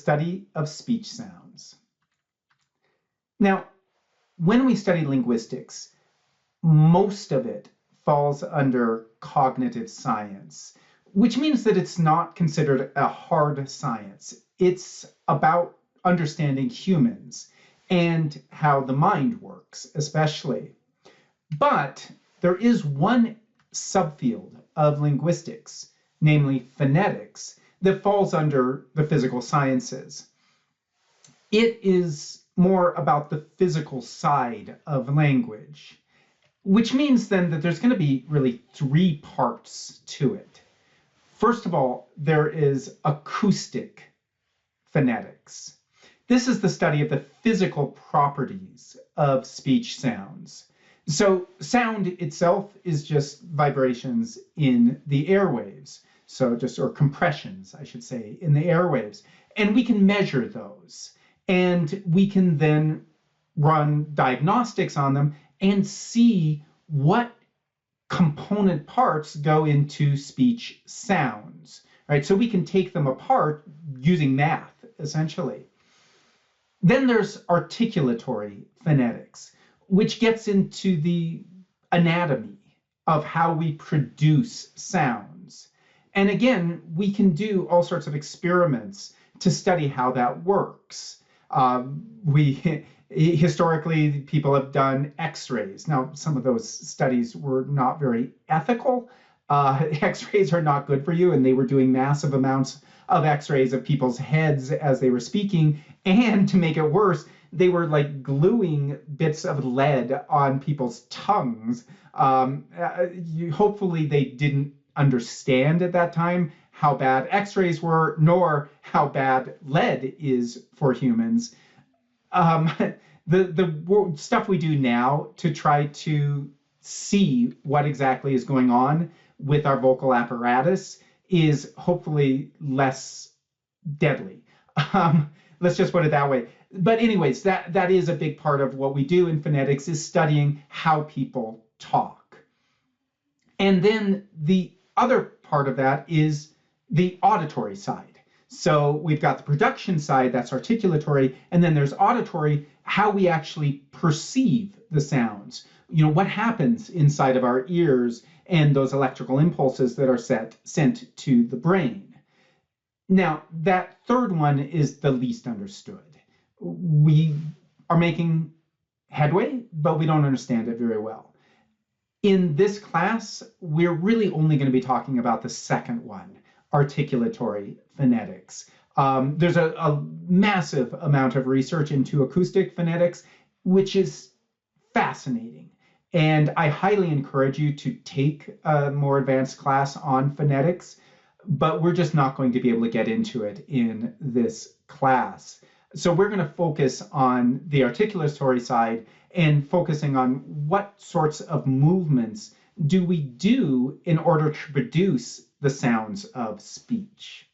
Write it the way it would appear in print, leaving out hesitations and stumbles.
study of speech sounds. Now, when we study linguistics, most of it falls under cognitive science, which means that it's not considered a hard science. It's about understanding humans and how the mind works, especially. But there is one subfield of linguistics, namely phonetics, that falls under the physical sciences. It is more about the physical side of language, which means then that there's going to be really three parts to it. First of all, there is acoustic phonetics. This is the study of the physical properties of speech sounds. So sound itself is just vibrations in the airwaves. Or compressions, I should say, in the airwaves. And we can measure those. And we can then run diagnostics on them and see what component parts go into speech sounds, right? So we can take them apart using math, essentially. Then there's articulatory phonetics, which gets into the anatomy of how we produce sounds. And again, we can do all sorts of experiments to study how that works. Historically, people have done X-rays. Now, some of those studies were not very ethical. X-rays are not good for you, and they were doing massive amounts of X-rays of people's heads as they were speaking. And to make it worse, they were like gluing bits of lead on people's tongues. Hopefully, they didn't understand at that time how bad X-rays were, nor how bad lead is for humans. The stuff we do now to try to see what exactly is going on with our vocal apparatus is hopefully less deadly. Let's just put it that way. But anyways, that is a big part of what we do in phonetics, is studying how people talk. And then the other part of that is the auditory side. So we've got the production side, that's articulatory, and then there's auditory, how we actually perceive the sounds. You know, what happens inside of our ears and those electrical impulses that are sent to the brain. Now, that third one is the least understood. We are making headway, but we don't understand it very well. In this class, we're really only going to be talking about the second one, articulatory phonetics. There's a massive amount of research into acoustic phonetics, which is fascinating. And I highly encourage you to take a more advanced class on phonetics, but we're just not going to be able to get into it in this class. So we're going to focus on the articulatory side and focusing on what sorts of movements do we do in order to produce the sounds of speech.